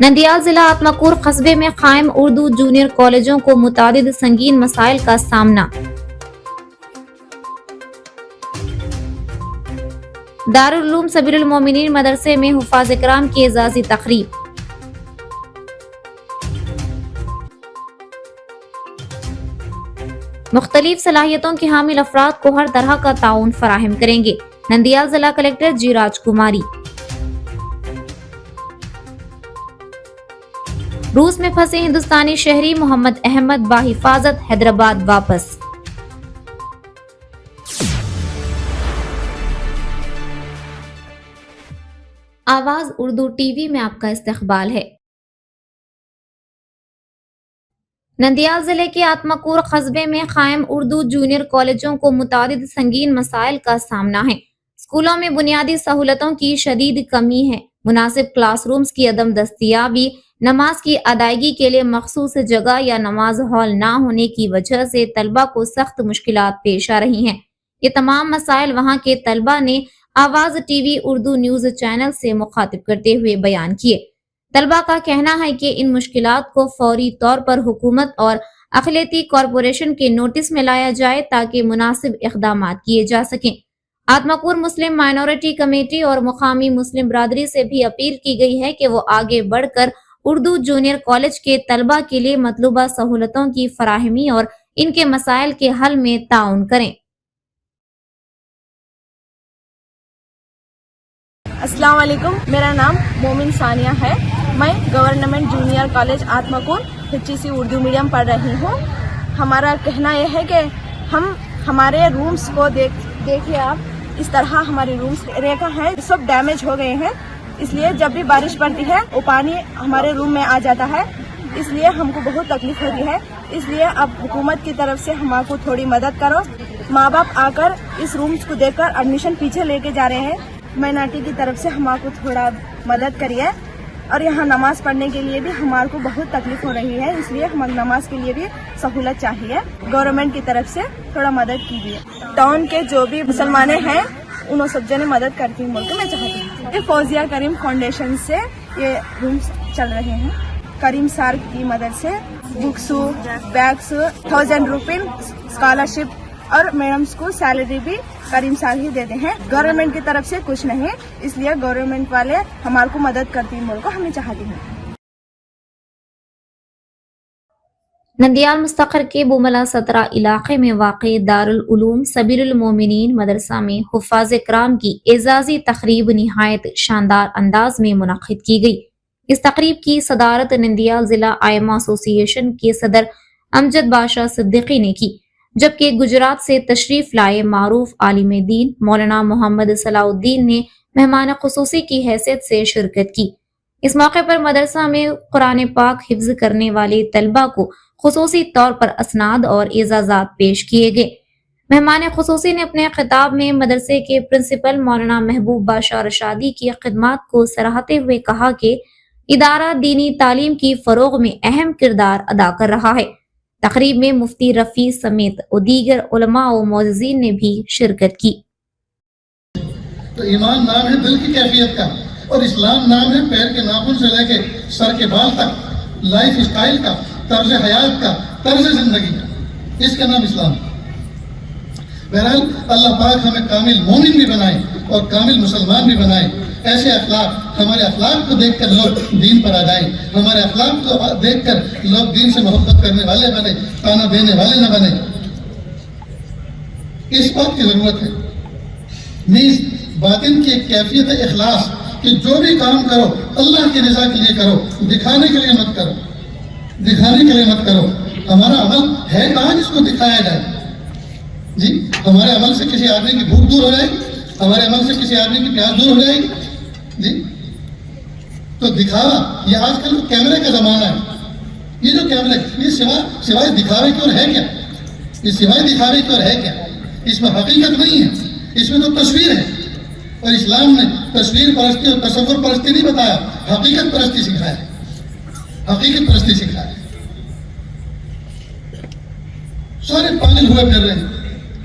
نندیال ضلع آتمکور قصبے میں قائم اردو جونیئر کالجوں کو متعدد سنگین مسائل کا سامنا۔ دارالعلوم سبیل المومنین مدرسے میں حفاظ کرام کی اعزازی تقریب۔ مختلف صلاحیتوں کے حامل افراد کو ہر طرح کا تعاون فراہم کریں گے، نندیال ضلع کلکٹر جی راج کماری۔ روس میں پھنسے ہندوستانی شہری محمد احمد بحفاظت حیدرآباد واپس۔ آواز اردو ٹی وی میں آپ کا استقبال ہے۔ نندیال ضلع کے آتمکور قصبے میں قائم اردو جونیئر کالجوں کو متعدد سنگین مسائل کا سامنا ہے۔ اسکولوں میں بنیادی سہولتوں کی شدید کمی ہے، مناسب کلاس رومز کی عدم دستیابی، نماز کی ادائیگی کے لیے مخصوص جگہ یا نماز ہال نہ ہونے کی وجہ سے طلبہ کو سخت مشکلات پیش آ رہی ہیں۔ یہ تمام مسائل وہاں کے طلبہ نے آواز T V Urdu news channel سے مخاطب کرتے ہوئے بیان کیے۔ طلبہ کا کہنا ہے کہ ان مشکلات کو فوری طور پر حکومت اور اقلیتی کارپوریشن کے نوٹس میں لایا جائے تاکہ مناسب اقدامات کیے جا سکیں۔ آتمکور مسلم مائنورٹی کمیٹی اور مقامی مسلم برادری سے بھی اپیل کی گئی ہے کہ وہ آگے بڑھ کر اردو جونیئر کالج کے طلبہ کے لیے مطلوبہ سہولتوں کی فراہمی اور ان کے مسائل کے حل میں تعاون کریں۔ السلام علیکم، میرا نام مومن ثانیہ ہے۔ میں government junior college Atmakur HEC Urdu medium پڑھ رہی ہوں۔ ہمارا کہنا یہ ہے کہ ہم ہمارے رومز کو دیکھیے آپ، اس طرح ہمارے رومز ریکھا ہیں، سب ڈیمیج ہو گئے ہیں۔ اس لیے جب بھی بارش پڑتی ہے وہ پانی ہمارے روم میں آ جاتا ہے، اس لیے ہم کو بہت تکلیف ہوتی ہے۔ اس لیے اب حکومت کی طرف سے ہم کو تھوڑی مدد کرو۔ ماں باپ آ کر اس رومز کو دیکھ کر ایڈمیشن پیچھے لے کے جا رہے ہیں۔ مائنارٹی کی طرف سے ہمارے کو تھوڑا مدد کریے، اور یہاں نماز پڑھنے کے لیے بھی ہمارے کو بہت تکلیف ہو رہی ہے، اس لیے ہمیں نماز کے لیے بھی سہولت چاہیے۔ گورنمنٹ کی طرف سے تھوڑا مدد کیجیے۔ ٹاؤن کے جو بھی مسلمان ہیں انہوں سب جنے مدد کرتی ہوں بول کے میں چاہتی ہوں۔ یہ فوزیہ کریم فاؤنڈیشن سے یہ رومز چل رہے ہیں۔ کریم سار کی مدد سے بکس، بیگس، 1000 روپے اسکالرشپ اور میڈمس کو سیلری بھی کریم سار ہی دیتے ہیں، گورنمنٹ کی طرف سے کچھ نہیں، اس لیے گورنمنٹ والے ہمارے کو مدد کرتی ہیں بول کو ہمیں چاہتی ہیں۔ نندیال مستقر کے بوملا 17 علاقے میں واقع دارالعلوم سبیل المومنین مدرسہ میں حفاظ کرام کی اعزازی تقریب نہایت شاندار انداز میں منعقد کی گئی۔ اس تقریب کی صدارت نندیال ضلع ائمہ ایسوسی ایشن کے صدر امجد بادشاہ صدیقی نے کی، جبکہ گجرات سے تشریف لائے معروف عالم دین مولانا محمد صلاح الدین نے مہمان خصوصی کی حیثیت سے شرکت کی۔ اس موقع پر مدرسہ میں قرآن پاک حفظ کرنے والے طلبہ کو خصوصی طور پر اسناد اور اعزازات پیش کیے گئے۔ مہمان خصوصی نے اپنے خطاب میں مدرسے کے پرنسپل مولانا محبوب بادشاہ رشادی کی خدمات کو سراہتے ہوئے کہا کہ ادارہ دینی تعلیم کی فروغ میں اہم کردار ادا کر رہا ہے۔ تقریب میں مفتی رفیع سمیت دیگر علماء و معززین نے بھی شرکت کی۔ تو ایمان نام ہے دل کی کیفیت کا، اور اسلام نام ہے پیر کے ناخن سے لے کے سر کے بال تک، لائف اسٹائل کا، طرز حیات کا، طرز زندگی کا، اس کا نام اسلام۔ بہرحال اللہ پاک ہمیں کامل مومن بھی بنائے اور کامل مسلمان بھی بنائے۔ ایسے اخلاق، ہمارے اخلاق کو دیکھ کر لوگ دین پر آ جائیں، ہمارے اخلاق کو دیکھ کر لوگ دین سے محبت کرنے والے بنے، تانا دینے والے نہ بنے۔ اس بات کی ضرورت ہے۔ نیز باطن کی ایک کیفیت ہے اخلاص، کہ جو بھی کام کرو اللہ کی رضا کے لیے کرو، دکھانے کے لیے مت کرو، دکھانے کے لیے مت کرو۔ ہمارا عمل ہے کہاں جس کو دکھایا جائے؟ جی ہمارے عمل سے کسی آدمی کی بھوک دور ہو جائے گی؟ ہمارے عمل سے کسی آدمی کی پیاس دور ہو جائے گی؟ جی تو دکھاوا، یہ آج کل کیمرے کا زمانہ ہے۔ یہ جو کیمرے، یہ سوائے دکھاوے کی اور ہے کیا؟ یہ سوائے دکھاوے کی اور ہے کیا؟ اس میں حقیقت نہیں ہے، اس میں تو تصویر ہے۔ اور اسلام نے تصویر پرستی اور تصور پرستی نہیں بتایا، حقیقت پرستی سکھایا، حقیقت پرستی سکھایا۔ سارے پاگل ہوئے پھر رہے ہیں،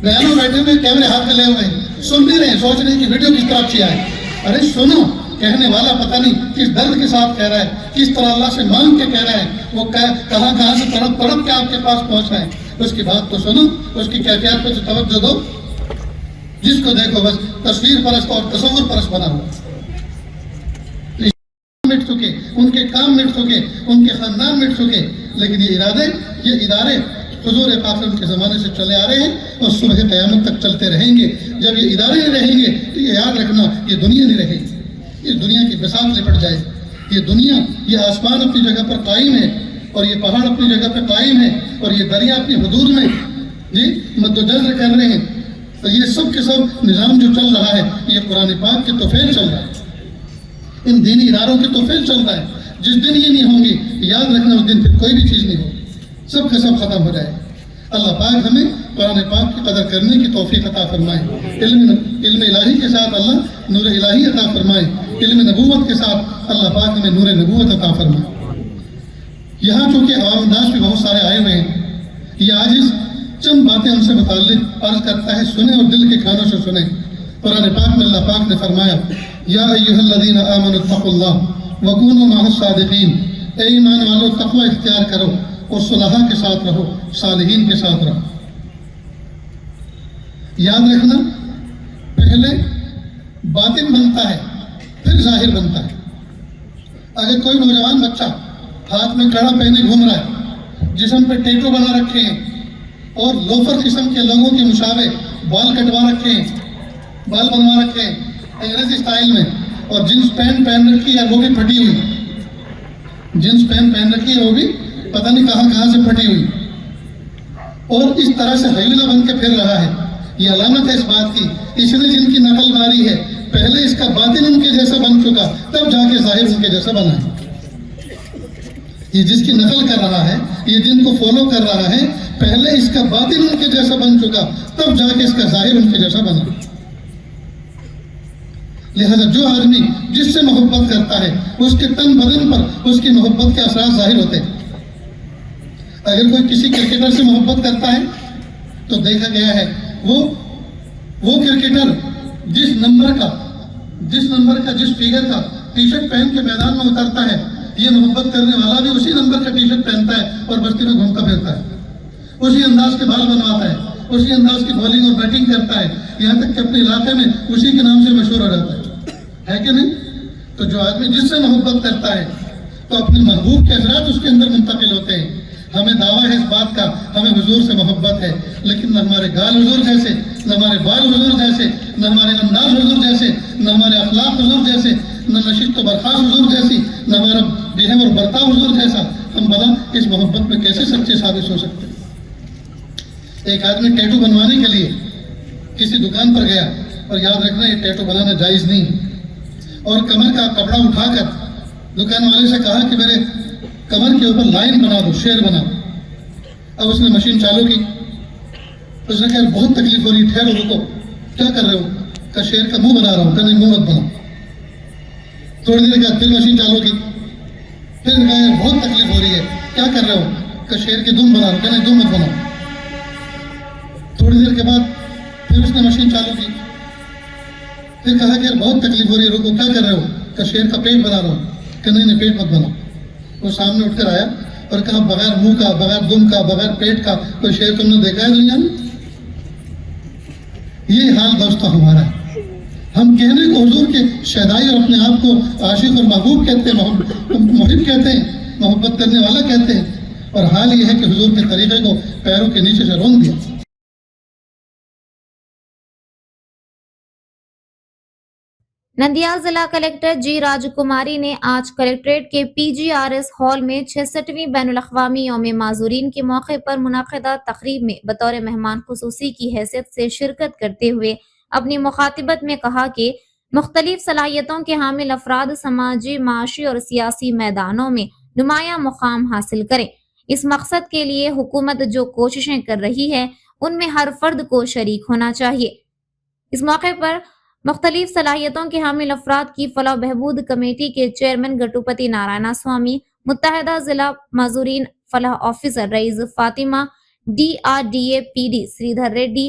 بیانوں بیٹھے ہوئے کیمرے ہاتھ میں لے ہوئے ہیں، سن بھی رہے ہیں، سوچ رہے ہیں کہ ویڈیو کس طرح اچھی آئے۔ ارے سنو، کہنے والا پتہ نہیں کس درد کے ساتھ کہہ رہا ہے، کس طرح اللہ سے مانگ کے کہہ رہا ہے، وہ کہاں سے تڑپ تڑپ کے آپ کے پاس پہنچا ہے، اس کی بات تو سنو، اس کی کیفیات پر توجہ دو۔ جس کو دیکھو بس تصویر پرست اور تصور پرست بنا ہوا، مٹ چکے، ان کے کام مٹ چکے، ان کے خاندان مٹ چکے، لیکن یہ ادارے حضور پاک کے زمانے سے چلے آ رہے ہیں اور صبح قیامت تک چلتے رہیں گے۔ جب یہ ادارے نہیں رہیں گے تو یہ یاد رکھنا یہ دنیا نہیں رہے گی، یہ دنیا کی بساط لپٹ جائے۔ یہ دنیا، یہ آسمان اپنی جگہ پر قائم ہے اور یہ پہاڑ اپنی جگہ پر قائم ہے اور یہ دریا اپنی حدود میں مد و جزر کر رہے ہیں، تو یہ سب کے سب نظام جو چل رہا ہے یہ قرآن پاک کے توفیل چل رہا ہے، ان دینی اداروں کے توفیل چل رہا ہے۔ جس دن یہ نہیں ہوں گی یاد رکھنا اس دن پھر کوئی بھی چیز نہیں ہوگی، سب کا سب ختم ہو جائے۔ اللہ پاک ہمیں قرآن پاک کی قدر کرنے کی توفیق عطا فرمائے، علم الہی کے ساتھ اللہ نور الہی عطا فرمائے، علم نبوت کے ساتھ اللہ پاک ہمیں نور نبوت عطا فرمائے۔ یہاں چونکہ عوام انداز بھی بہت سارے آئے ہوئے ہیں، یہ عاجز چند باتیں ہم سے متعلق عرض کرتا ہے، سنیں اور دل کے کانوں سے سنیں۔ قرآن پاک میں اللہ پاک نے فرمایا، یا ایھا الذین آمنوا اتقوا اللہ وکونوا مع الصادقین، اے ایمان والو تقوی اختیار کرو اور صلحاء کے ساتھ رہو، صالحین کے ساتھ رہو۔ یاد رکھنا پہلے باطن بنتا ہے پھر ظاہر بنتا ہے۔ اگر کوئی نوجوان بچہ ہاتھ میں کڑا پہنے گھوم رہا ہے، جسم پہ ٹیٹو بنا رکھے ہیں اور لوفر قسم کے لوگوں کے مشابہ بال کٹوا رکھے ہیں، بال بنوا رکھے ہیں انگریزی سٹائل میں، اور جنس پینٹ پہن رکھی ہے وہ بھی پھٹی ہوئی، جنس پینٹ پہن رکھی ہے وہ بھی پتہ نہیں کہاں سے پھٹی ہوئی، اور اس طرح سے حیولہ بن کے پھر رہا ہے۔ یہ علامت ہے اس بات کی، اس نے جن کی نقل ماری ہے پہلے اس کا باطن ان کے جیسا بن چکا، تب جا کے ظاہر ان کے جیسا بنا ہے۔ یہ جس کی نقل کر رہا ہے، یہ جن کو فالو کر رہا ہے، پہلے اس کا باطن ان کے جیسا بن چکا، تب جا کے اس کا ظاہر ان کے جیسا بنا۔ لہذا جو آدمی جس سے محبت کرتا ہے اس کے تن بدن پر اس کی محبت کے اثرات ظاہر ہوتے ہیں۔ اگر کوئی کسی کرکٹر سے محبت کرتا ہے تو دیکھا گیا ہے وہ کرکٹر جس نمبر کا جس فگر کا ٹی شرٹ پہن کے میدان میں اترتا ہے، یہ محبت کرنے والا بھی اسی نمبر کا ٹی شرٹ پہنتا ہے اور بستی میں گھومتا پھرتا ہے، اسی انداز کے بال بنواتا ہے، اسی انداز کی بالنگ اور بیٹنگ کرتا ہے، یہاں تک کہ اپنے علاقے میں اسی کے نام سے مشہور ہو جاتا ہے کہ نہیں؟ تو جو آدمی جس سے محبت کرتا ہے تو اپنے محبوب کے اثرات اس کے اندر منتقل ہوتے ہیں۔ ہمیں دعویٰ ہے اس بات کا، ہمیں حضور سے محبت ہے، لیکن نہ ہمارے گال حضور جیسے، نہ ہمارے بال حضور جیسے، نہ ہمارے انداز حضور جیسے، نہ ہمارے اخلاق حضور جیسے، نہ نشست و برخاست حضور جیسی، نہ ہمارا بہیو اور برتاؤ حضور جیسا۔ ہم بلا اس محبت میں کیسے سچے ثابت ہو سکتے ہیں؟ ایک آدمی ٹیٹو بنوانے کے لیے کسی دکان پر گیا، اور یاد رکھنا یہ ٹیٹو بنانا جائز نہیں، اور کمر کا کپڑا اٹھا کر دکان والے سے کہا کہ میرے کمر کے اوپر لائن بنا دو، شیر بنا دو۔ اب اس نے مشین چالو کی، اس نے کہا بہت تکلیف ہو رہی، ٹھہرو رکو، کیا کر رہے ہو؟ کہ شیر کا منہ بنا رہا ہوں۔ کہ نہیں، منہ مت بناؤ۔ تھوڑی دیر کے بعد پھر مشین چالو کی، پھر کہا بہت تکلیف ہو رہی ہے، کیا کر رہے ہو؟ کہ شیر کی دم بنا رہا ہوں۔ کہ نہیں، دم مت بناؤ۔ تھوڑی دیر کے بعد پھر اس نے مشین چالو کی، پھر کہا کہ بہت تکلیف ہو رہی ہے، رکو، کیا کر رہے ہو؟ کہ شیر کا پیٹ بنا رہا ہوں۔ کہ نہیں، پیٹ مت بناؤ۔ وہ سامنے اٹھ کر آیا اور کہا بغیر منہ کا، بغیر دم کا، بغیر پیٹ کا کوئی شیر تم نے دیکھا ہے دنیا میں؟ یہ حال دوستو ہمارا ہے۔ ہم کہنے کو حضور کے شہدائی اور اپنے آپ کو عاشق اور محبوب کہتے ہیں، محب کہتے ہیں، محبت کرنے والا کہتے ہیں، اور حال یہ ہے کہ حضور کے طریقے کو پیروں کے نیچے سے رون دیا۔ نندیال ضلع کلکٹر جی راج کماری نے آج کلکٹریٹ کے پی جی آر ایس ہال میں 66ویں بین الاقوامی یوم معذورین کے موقع پر منعقدہ تقریب میں بطور مہمان خصوصی کی حیثیت سے شرکت کرتے ہوئے اپنی مخاطبت میں کہا کہ مختلف صلاحیتوں کے حامل افراد سماجی، معاشی اور سیاسی میدانوں میں نمایاں مقام حاصل کریں۔ اس مقصد کے لیے حکومت جو کوششیں کر رہی ہے ان میں ہر فرد کو شریک ہونا چاہیے۔ اس موقع پر مختلف صلاحیتوں کے حامل افراد کی فلاح و بہبود کمیٹی کے چیئرمین گٹوپتی نارائنا سوامی، متحدہ ضلع معذورین فلاح officer Raees Fatima, D R D A P D Sridhar Reddy,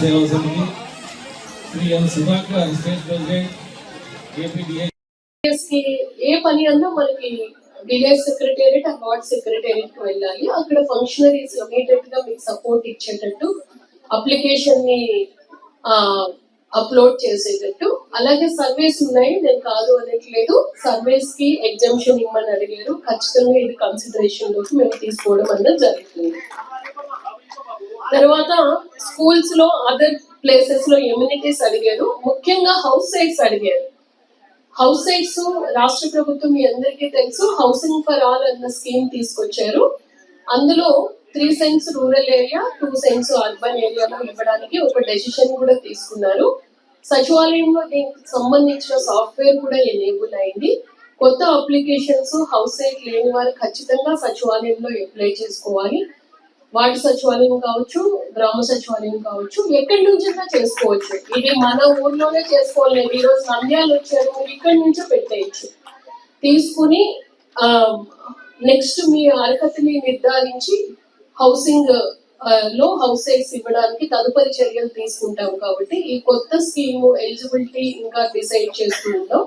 Seva Samiti Shri N Sudhakar state president APDA కి ఏ పని అన్నా మనకి village secretariat and ward secretariat కి వెళ్ళాలి. అక్కడ ఫంక్షనరీస్ ఇమీడియట్ గా మీకు సపోర్ట్ ఇచ్చేటట్టు అప్లికేషన్ ని అప్లోడ్ చేసేటట్టు, అలాగే సర్వేస్ ఉన్నాయి, నేను కాదు అనట్లేదు. సర్వేస్ కి ఎగ్జామ్షన్ ఇవ్వమని అడిగారు, ఖచ్చితంగా ఇది కన్సిడరేషన్ లోకి మేము తీసుకోవడం అనేది జరుగుతుంది. తర్వాత స్కూల్స్ లో అదర్ ప్లేసెస్ లో ఎమ్యూనిటీస్ అడిగారు, ముఖ్యంగా హౌస్ సైట్స్ అడిగారు. హౌస్ సైట్స్ రాష్ట్ర ప్రభుత్వం మీ అందరికీ తెలుసు హౌసింగ్ ఫర్ ఆల్ అన్న స్కీమ్ తీసుకొచ్చారు. అందులో 3 cents rural area, 2 cents urban ఏరియాలో ఇవ్వడానికి ఒక డెసిషన్ కూడా తీసుకున్నారు. సచివాలయంలో దీనికి సంబంధించిన సాఫ్ట్వేర్ కూడా ఎనేబుల్ అయింది. కొత్త అప్లికేషన్స్ హౌస్ సైట్ లేని వారు ఖచ్చితంగా సచివాలయంలో అప్లై చేసుకోవాలి. వార్డు సచివాలయం కావచ్చు, గ్రామ సచివాలయం కావచ్చు, ఎక్కడి నుంచైనా చేసుకోవచ్చు. ఇది మన ఊర్లోనే చేసుకోలేదు. ఈ రోజు నంద్యాలు వచ్చారు, మీరు ఇక్కడి నుంచో పెట్టేయచ్చు. తీసుకుని నెక్స్ట్ మీ అర్హతని నిర్ధారించి హౌసింగ్ లో హౌస్ సైట్స్ ఇవ్వడానికి తదుపరి చర్యలు తీసుకుంటాం. కాబట్టి ఈ కొత్త స్కీమ్ ఎలిజిబిలిటీ ఇంకా డిసైడ్ చేస్తూ ఉంటాం.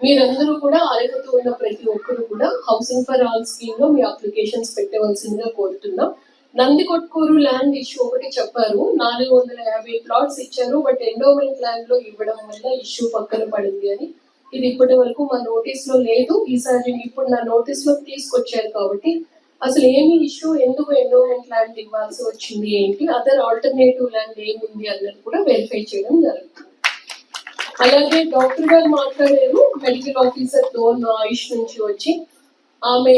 మీరందరూ కూడా అర్హత ఉన్న ప్రతి ఒక్కరు కూడా హౌసింగ్ ఫర్ ఆల్ స్కీమ్ లో మీ అప్లికేషన్స్ పెట్టవలసిందిగా కోరుతున్నాం. నందికొట్కూరు ల్యాండ్ ఇష్యూ ఒకటి చెప్పారు, 450 ప్లాట్స్ ఇచ్చారు, బట్ ఎండోమెంట్ ల్యాండ్ లో ఇవ్వడం వల్ల ఇష్యూ పక్కన పడింది అని. ఇది ఇప్పటి వరకు మా నోటీస్ లో లేదు. ఈసారి ఇప్పుడు నా నోటీస్ లో తీసుకొచ్చారు కాబట్టి అసలు ఏమి ఇష్యూ, ఎందుకు ఎండోమెంట్ ల్యాండ్ ఇవ్వాల్సి వచ్చింది, ఏంటి, అదర్ ఆల్టర్నేటివ్ ల్యాండ్ ఏముంది అన్నది కూడా వెరిఫై చేయడం జరుగుతుంది. అలాగే డాక్టర్ గారు మాట్లాడారు, మెడికల్ ఆఫీసర్ డోన్ ఆయుష్ నుంచి వచ్చి. ఆమె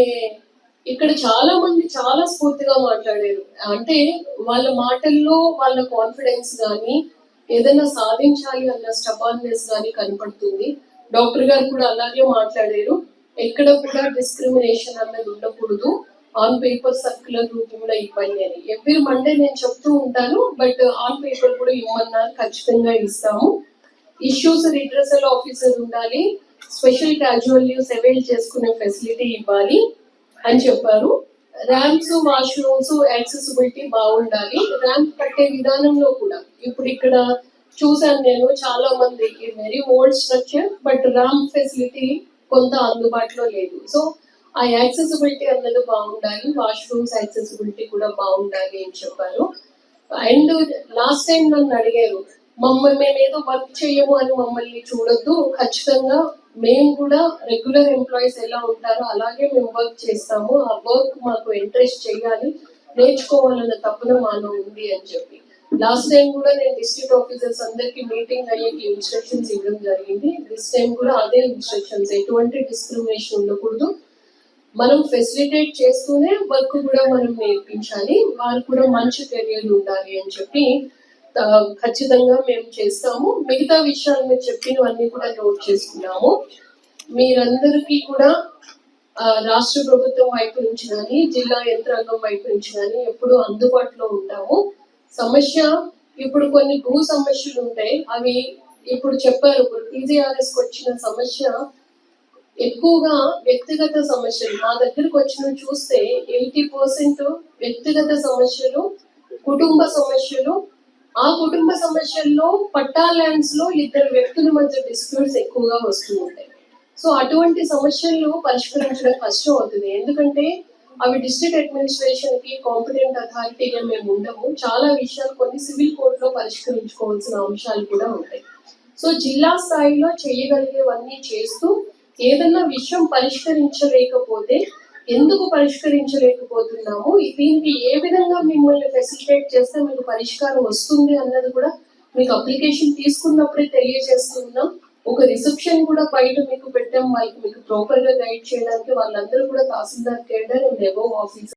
ఇక్కడ చాలా మంది చాలా స్ఫూర్తిగా మాట్లాడారు. అంటే వాళ్ళ మాటల్లో వాళ్ళ కాన్ఫిడెన్స్ కానీ ఏదైనా సాధించాలి అన్న స్టబార్నెస్ కానీ కనపడుతుంది. డాక్టర్ గారు కూడా అలాగే మాట్లాడారు, ఎక్కడ కూడా డిస్క్రిమినేషన్ అన్నది ఉండకూడదు, ఆన్ పేపర్ సర్క్యులర్ రూపంలో ఇవ్వండి అని. ఎవ్రీ మండే నేను చెప్తూ ఉంటాను, బట్ ఆన్ పేపర్ కూడా ఇవ్వమన్నారు, ఖచ్చితంగా ఇస్తాము. ఇష్యూస్ రిడ్రెసల్ ఆఫీసర్ ఉండాలి, స్పెషల్ క్యాజువల్ లీవ్స్ అవైల్ చేసుకునే ఫెసిలిటీ ఇవ్వాలి అని చెప్పారు. ర్యాంప్స్, వాష్రూమ్స్, యాక్సెసిబిలిటీ బాగుండాలి. ర్యాంప్ కట్టే విధానంలో కూడా ఇప్పుడు ఇక్కడ చూసాను నేను, చాలా మంది very old structure, but ramp facility కొంత అందుబాటులో లేదు. సో ఆ యాక్సెసిబిలిటీ అన్నది బాగుండాలి, వాష్రూమ్స్ యాక్సెసిబిలిటీ కూడా బాగుండాలి అని చెప్పారు. అండ్ లాస్ట్ టైం నన్ను అడిగారు, మేమేదో వర్క్ చేయము అని మమ్మల్ని చూడొద్దు, ఖచ్చితంగా మేము కూడా రెగ్యులర్ ఎంప్లాయీస్ ఎలా ఉంటారో అలాగే మేము వర్క్ చేస్తాము, ఆ వర్క్ మాకు ఇంట్రెస్ట్ చేయాలి, నేర్చుకోవాలన్న తపన మాలో ఉంది అని చెప్పి. లాస్ట్ టైం కూడా నేను డిస్ట్రిక్ట్ ఆఫీసర్స్ అందరికి మీటింగ్ అయ్యేకి ఇన్స్ట్రక్షన్స్ ఇవ్వడం జరిగింది. దిస్ టైం కూడా అదే ఇన్స్ట్రక్షన్స్, ఎటువంటి డిస్క్రిమినేషన్ ఉండకూడదు, మనం ఫెసిలిటేట్ చేస్తూనే వర్క్ కూడా మనం నేర్పించాలి, వారు కూడా మంచి కెరియర్ ఉండాలి అని చెప్పి ఖచ్చితంగా మేము చేస్తాము. మిగతా విషయాలు మీరు చెప్పినవన్నీ కూడా నోట్ చేసుకున్నాము. మీరందరికీ కూడా రాష్ట్ర ప్రభుత్వం వైపు నుంచి కానీ జిల్లా యంత్రాంగం వైపు నుంచి కానీ ఎప్పుడు అందుబాటులో ఉంటాము. సమస్య ఇప్పుడు కొన్ని భూ సమస్యలు ఉంటాయి, అవి ఇప్పుడు చెప్పారు. ఇప్పుడు టీజీఆర్ఎస్ వచ్చిన సమస్య ఎక్కువగా వ్యక్తిగత సమస్యలు. మా దగ్గరకు వచ్చిన చూస్తే 80% వ్యక్తిగత సమస్యలు, కుటుంబ సమస్యలు. ఆ కుటుంబ సమస్యల్లో పట్టా ల్యాండ్స్ లో 2 వ్యక్తుల మధ్య డిస్ప్యూట్స్ ఎక్కువగా వస్తూ ఉంటాయి. సో అటువంటి సమస్యలను పరిష్కరించడం కష్టం అవుతుంది, ఎందుకంటే అవి డిస్ట్రిక్ట్ అడ్మినిస్ట్రేషన్ కి కాంపిటెంట్ అథారిటీగా మేము ఉండము. చాలా విషయాలు కొన్ని సివిల్ కోర్టులో పరిష్కరించుకోవాల్సిన అంశాలు కూడా ఉంటాయి. సో జిల్లా స్థాయిలో చేయగలిగేవన్నీ చేస్తూ ఏదన్నా విషయం పరిష్కరించలేకపోతే ఎందుకు పరిష్కరించలేకపోతున్నాము, దీనికి ఏ విధంగా మిమ్మల్ని ఫెసిలిటేట్ చేస్తే మీకు పరిష్కారం వస్తుంది అన్నది కూడా మీకు అప్లికేషన్ తీసుకున్నప్పుడే తెలియజేస్తున్నాం. ఒక రిసెప్షన్ కూడా బయట మీకు పెట్టాం, వాళ్ళకి మీకు ప్రాపర్ గా గైడ్ చేయడానికి. వాళ్ళందరూ కూడా తహసీల్దార్ కేడర్ అండ్ అబోవ్ ఆఫీసర్.